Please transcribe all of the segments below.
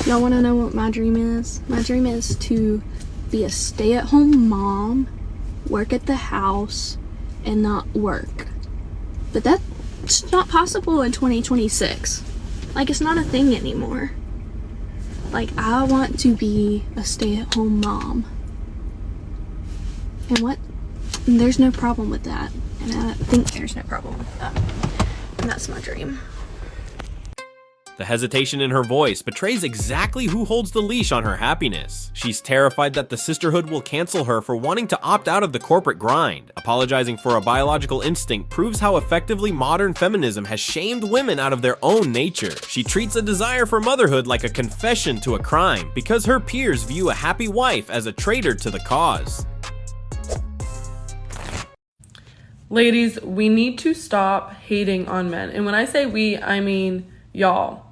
Y'all want to know what my dream is? My dream is to be a stay-at-home mom, work at the house, and not work. But that's not possible in 2026. Like, it's not a thing anymore. Like, I want to be a stay-at-home mom. And there's no problem with that. And I think there's no problem with that. And that's my dream. The hesitation in her voice betrays exactly who holds the leash on her happiness. She's terrified that the sisterhood will cancel her for wanting to opt out of the corporate grind. Apologizing for a biological instinct proves how effectively modern feminism has shamed women out of their own nature. She treats a desire for motherhood like a confession to a crime because her peers view a happy wife as a traitor to the cause. Ladies, we need to stop hating on men. And when I say we, I mean y'all.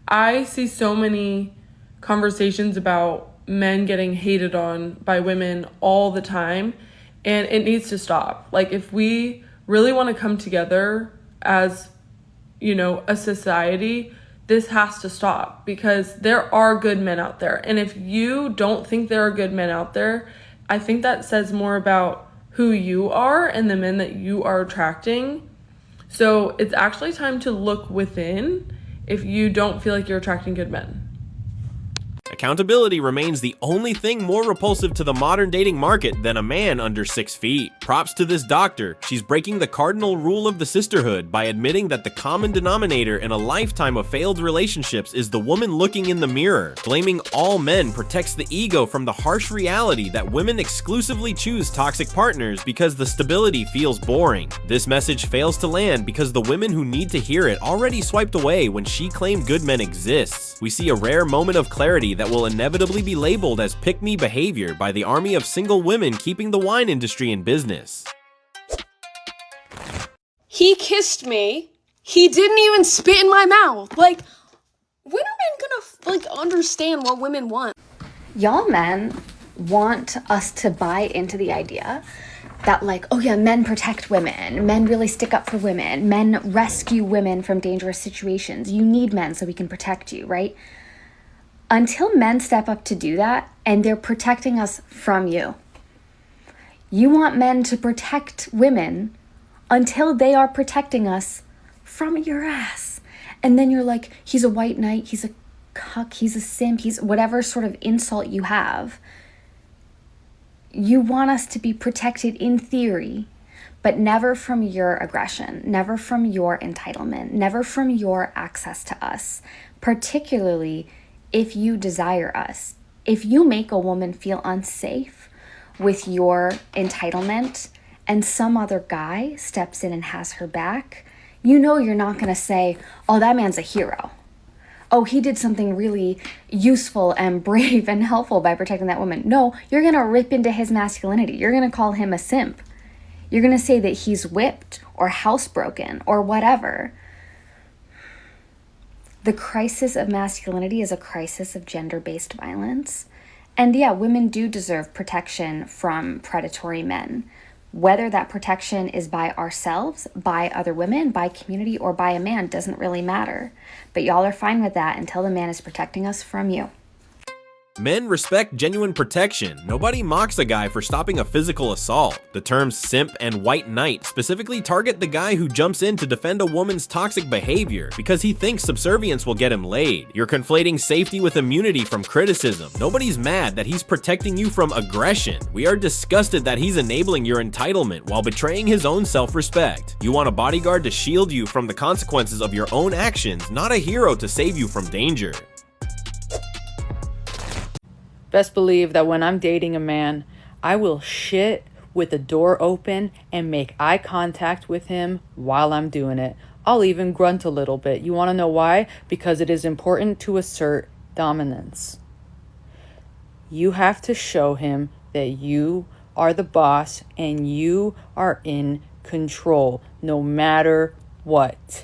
I see so many conversations about men getting hated on by women all the time, and it needs to stop. Like, if we really want to come together as, a society, this has to stop, because there are good men out there. And if you don't think there are good men out there, I think that says more about who you are and the men that you are attracting. So it's actually time to look within if you don't feel like you're attracting good men. Accountability remains the only thing more repulsive to the modern dating market than a man under 6 feet. Props to this doctor. She's breaking the cardinal rule of the sisterhood by admitting that the common denominator in a lifetime of failed relationships is the woman looking in the mirror. Blaming all men protects the ego from the harsh reality that women exclusively choose toxic partners because the stability feels boring. This message fails to land because the women who need to hear it already swiped away when she claimed good men exists. We see a rare moment of clarity that will inevitably be labeled as pick-me behavior by the army of single women keeping the wine industry in business. He kissed me. He didn't even spit in my mouth. Like, when are men gonna, understand what women want? Y'all men want us to buy into the idea that, oh yeah, men protect women, men really stick up for women, men rescue women from dangerous situations. You need men so we can protect you, right? Until men step up to do that, and they're protecting us from you. You want men to protect women until they are protecting us from your ass. And then you're like, he's a white knight, he's a cuck, he's a simp, he's whatever sort of insult you have. You want us to be protected in theory, but never from your aggression, never from your entitlement, never from your access to us, particularly if you desire us. If you make a woman feel unsafe with your entitlement and some other guy steps in and has her back, you're not going to say, oh, that man's a hero. Oh, he did something really useful and brave and helpful by protecting that woman. No, you're going to rip into his masculinity. You're going to call him a simp. You're going to say that he's whipped or housebroken or whatever. The crisis of masculinity is a crisis of gender-based violence. And yeah, women do deserve protection from predatory men. Whether that protection is by ourselves, by other women, by community, or by a man doesn't really matter. But y'all are fine with that until the man is protecting us from you. Men respect genuine protection. Nobody mocks a guy for stopping a physical assault. The terms simp and white knight specifically target the guy who jumps in to defend a woman's toxic behavior because he thinks subservience will get him laid. You're conflating safety with immunity from criticism. Nobody's mad that he's protecting you from aggression. We are disgusted that he's enabling your entitlement while betraying his own self-respect. You want a bodyguard to shield you from the consequences of your own actions, not a hero to save you from danger. Best believe that when I'm dating a man, I will shit with the door open and make eye contact with him while I'm doing it. I'll even grunt a little bit. You want to know why? Because it is important to assert dominance. You have to show him that you are the boss and you are in control no matter what.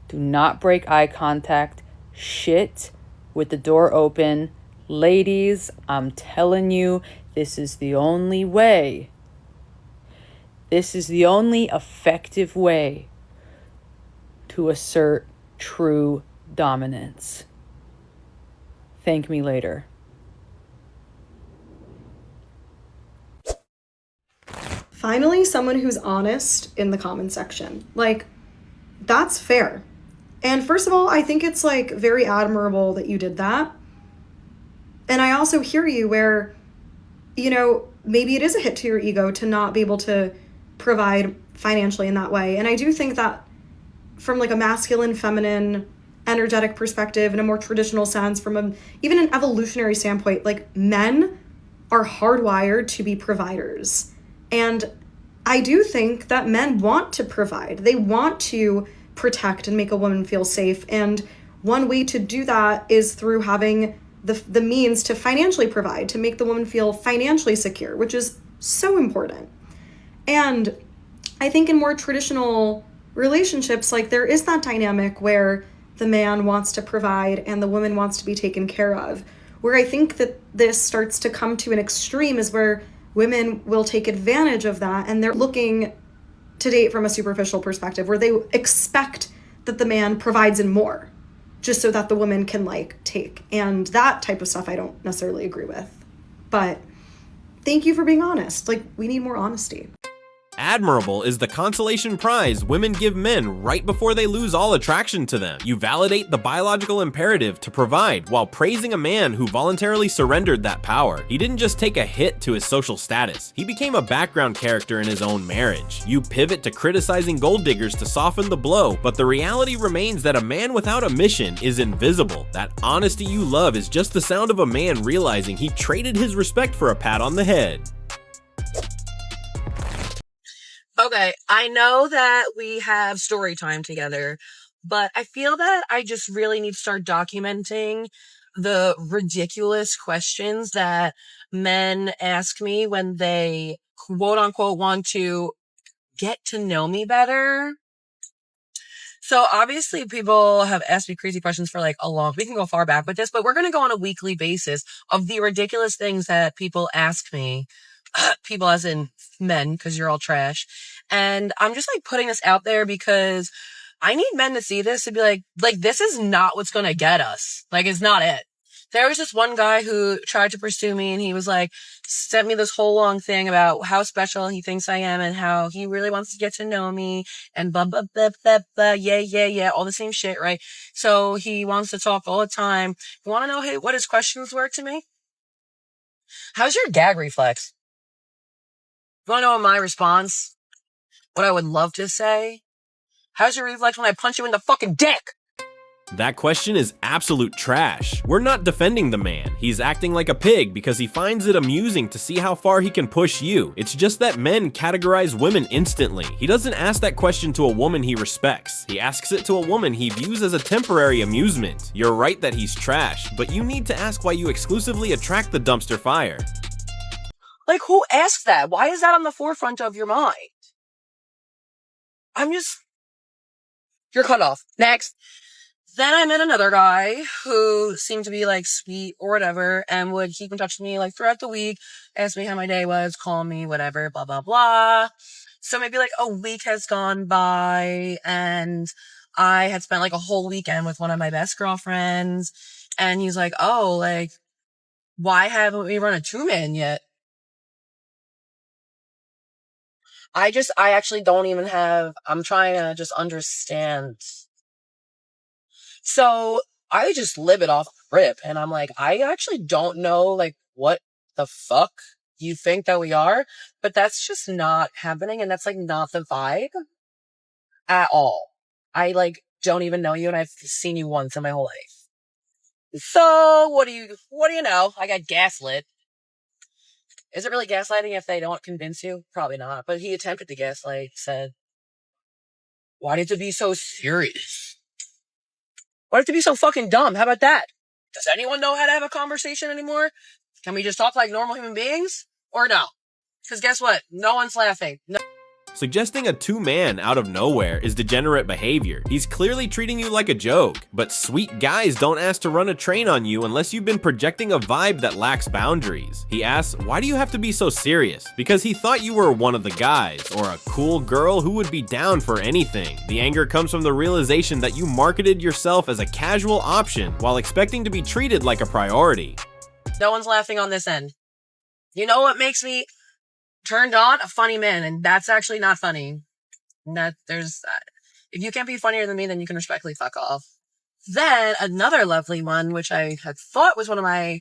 Do not break eye contact. Shit with the door open. Ladies, I'm telling you, this is the only way. This is the only effective way to assert true dominance. Thank me later. Finally, someone who's honest in the comment section. Like, that's fair. And first of all, I think it's like very admirable that you did that. And I also hear you where, you know, maybe it is a hit to your ego to not be able to provide financially in that way. And I do think that from like a masculine, feminine, energetic perspective, in a more traditional sense, even an evolutionary standpoint, like men are hardwired to be providers. And I do think that men want to provide. They want to protect and make a woman feel safe. And one way to do that is through having the means to financially provide, to make the woman feel financially secure, which is so important. And I think in more traditional relationships, like there is that dynamic where the man wants to provide and the woman wants to be taken care of. Where I think that this starts to come to an extreme is where women will take advantage of that, and they're looking to date from a superficial perspective where they expect that the man provides and more just so that the woman can like take. And that type of stuff I don't necessarily agree with. But thank you for being honest. Like, we need more honesty. Admirable is the consolation prize women give men right before they lose all attraction to them. You validate the biological imperative to provide while praising a man who voluntarily surrendered that power. He didn't just take a hit to his social status, he became a background character in his own marriage. You pivot to criticizing gold diggers to soften the blow, but the reality remains that a man without a mission is invisible. That honesty you love is just the sound of a man realizing he traded his respect for a pat on the head. Okay, I know that we have story time together, but I feel that I just really need to start documenting the ridiculous questions that men ask me when they quote unquote want to get to know me better. So obviously people have asked me crazy questions for like we can go far back with this, but we're going to go on a weekly basis of the ridiculous things that people ask me. People as in men, because you're all trash. And I'm just like putting this out there because I need men to see this and be like, this is not what's going to get us. Like, it's not it. There was this one guy who tried to pursue me and he was like, sent me this whole long thing about how special he thinks I am and how he really wants to get to know me and blah, blah, blah, blah, blah, yeah, all the same shit, right? So he wants to talk all the time. You want to know what his questions were to me? How's your gag reflex? You want to know my response? What I would love to say? How's your reflex when I punch you in the fucking dick? That question is absolute trash. We're not defending the man. He's acting like a pig because he finds it amusing to see how far he can push you. It's just that men categorize women instantly. He doesn't ask that question to a woman he respects. He asks it to a woman he views as a temporary amusement. You're right that he's trash, but you need to ask why you exclusively attract the dumpster fire. Like, who asked that? Why is that on the forefront of your mind? You're cut off. Next. Then I met another guy who seemed to be like sweet or whatever and would keep in touch with me like throughout the week, ask me how my day was, call me, whatever, blah, blah, blah. So maybe like a week has gone by and I had spent like a whole weekend with one of my best girlfriends and he's like, oh, like, why haven't we run a 2-man yet? I actually don't even I'm trying to just understand. So I just live it off rip and I'm like, I actually don't know like what the fuck you think that we are, but that's just not happening and that's like not the vibe at all. I like don't even know you and I've seen you once in my whole life. So what do you know? I got gaslit. Is it really gaslighting if they don't convince you? Probably not. But he attempted to gaslight, said, why did you be so serious? Why did you be so fucking dumb? How about that? Does anyone know how to have a conversation anymore? Can we just talk like normal human beings? Or no? Because guess what? No one's laughing. No. Suggesting a two-man out of nowhere is degenerate behavior. He's clearly treating you like a joke. But sweet guys don't ask to run a train on you unless you've been projecting a vibe that lacks boundaries. He asks, why do you have to be so serious? Because he thought you were one of the guys, or a cool girl who would be down for anything. The anger comes from the realization that you marketed yourself as a casual option while expecting to be treated like a priority. No one's laughing on this end. You know what makes me turned on? A funny man, and that's actually not funny. If you can't be funnier than me, then you can respectfully fuck off. Then another lovely one, which I had thought was one of my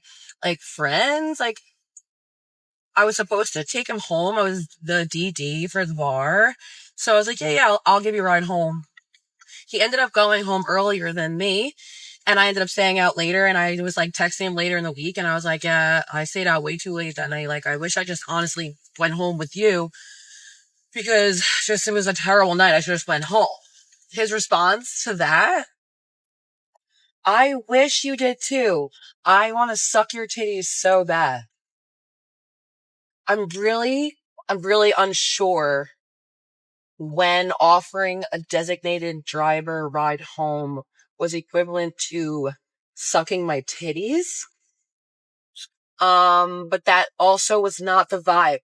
friends, I was supposed to take him home. I was the DD for the bar. So I was like, yeah, I'll give you a ride home. He ended up going home earlier than me. And I ended up staying out later, and I was texting him later in the week, and I was like, yeah, I stayed out way too late that night. I wish I just honestly went home with you, because it was a terrible night. I should have just went home. His response to that, I wish you did too. I want to suck your titties so bad. I'm really unsure when offering a designated driver ride home was equivalent to sucking my titties. But that also was not the vibe.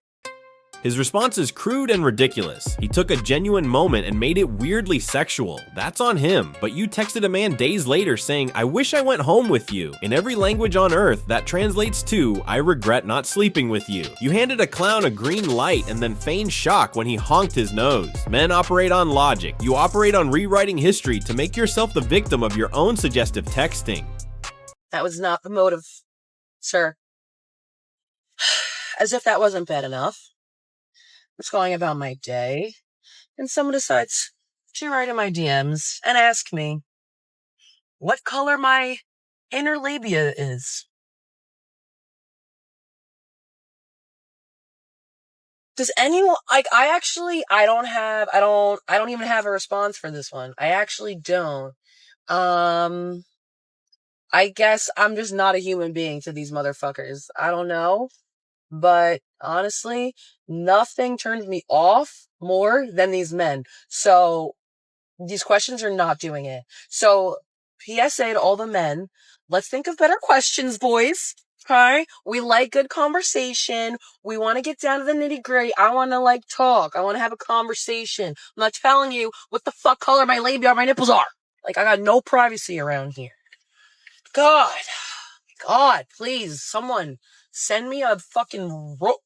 His response is crude and ridiculous. He took a genuine moment and made it weirdly sexual. That's on him, but you texted a man days later saying, I wish I went home with you. In every language on earth, that translates to, I regret not sleeping with you. You handed a clown a green light and then feigned shock when he honked his nose. Men operate on logic. You operate on rewriting history to make yourself the victim of your own suggestive texting. That was not the motive, sir. As if that wasn't bad enough. I was going about my day, and someone decides to write in my DMs and ask me what color my inner labia is. Does anyone, I don't even have a response for this one. I actually don't. I guess I'm just not a human being to these motherfuckers. I don't know. But honestly, nothing turns me off more than these men. So these questions are not doing it. So PSA to all the men, let's think of better questions, boys. Okay? We like good conversation. We want to get down to the nitty gritty. I want to talk. I want to have a conversation. I'm not telling you what the fuck color my labia or my nipples are. I got no privacy around here. God, please, someone send me a fucking rope.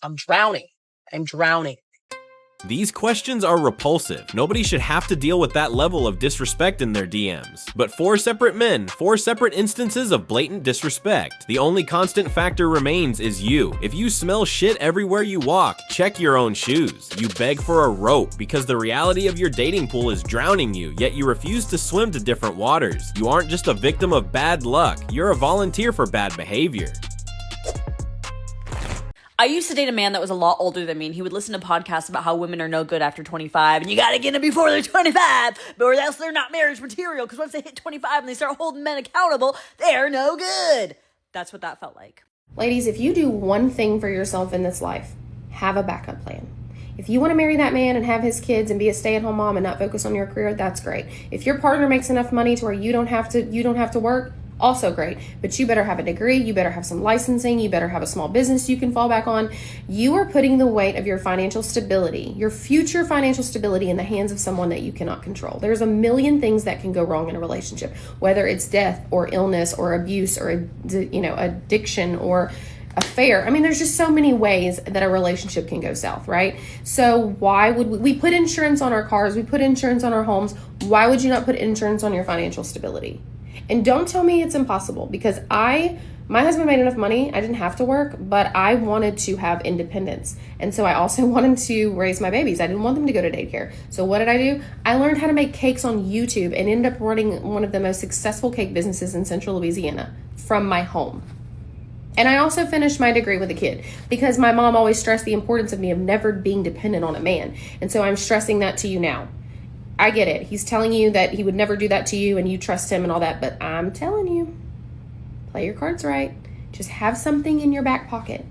I'm drowning. These questions are repulsive. Nobody should have to deal with that level of disrespect in their DMs. But 4 separate men, 4 separate instances of blatant disrespect. The only constant factor remains is you. If you smell shit everywhere you walk, check your own shoes. You beg for a rope because the reality of your dating pool is drowning you, yet you refuse to swim to different waters. You aren't just a victim of bad luck, you're a volunteer for bad behavior. I used to date a man that was a lot older than me, and he would listen to podcasts about how women are no good after 25, and you gotta get them before they're 25, or else they're not marriage material, because once they hit 25 and they start holding men accountable, they're no good. That's what that felt like. Ladies, if you do one thing for yourself in this life, have a backup plan. If you want to marry that man and have his kids and be a stay-at-home mom and not focus on your career, that's great. If your partner makes enough money to where you don't have to work, also great. But you better have a degree, you better have some licensing, you better have a small business you can fall back on. You are putting the weight of your financial stability, your future financial stability, in the hands of someone that you cannot control. There's a million things that can go wrong in a relationship, whether it's death or illness or abuse or addiction or affair. I mean, there's just so many ways that a relationship can go south, right? So why would we put insurance on our cars, we put insurance on our homes? Why would you not put insurance on your financial stability? And don't tell me it's impossible, because my husband made enough money. I didn't have to work, but I wanted to have independence. And so I also wanted to raise my babies. I didn't want them to go to daycare. So what did I do? I learned how to make cakes on YouTube and ended up running one of the most successful cake businesses in Central Louisiana from my home. And I also finished my degree with a kid, because my mom always stressed the importance of me of never being dependent on a man. And so I'm stressing that to you now. I get it. He's telling you that he would never do that to you and you trust him and all that. But I'm telling you, play your cards right. Just have something in your back pocket.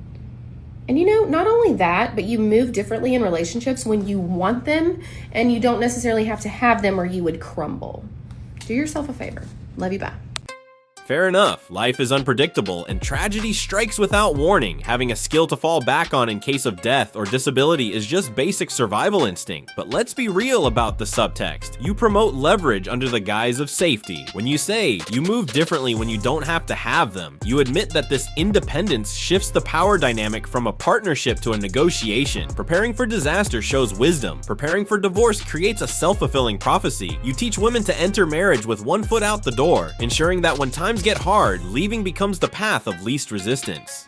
And not only that, but you move differently in relationships when you want them and you don't necessarily have to have them or you would crumble. Do yourself a favor. Love you, bye. Fair enough, life is unpredictable, and tragedy strikes without warning. Having a skill to fall back on in case of death or disability is just basic survival instinct. But let's be real about the subtext. You promote leverage under the guise of safety. When you say you move differently when you don't have to have them, you admit that this independence shifts the power dynamic from a partnership to a negotiation. Preparing for disaster shows wisdom. Preparing for divorce creates a self-fulfilling prophecy. You teach women to enter marriage with one foot out the door, ensuring that when times get hard, leaving becomes the path of least resistance.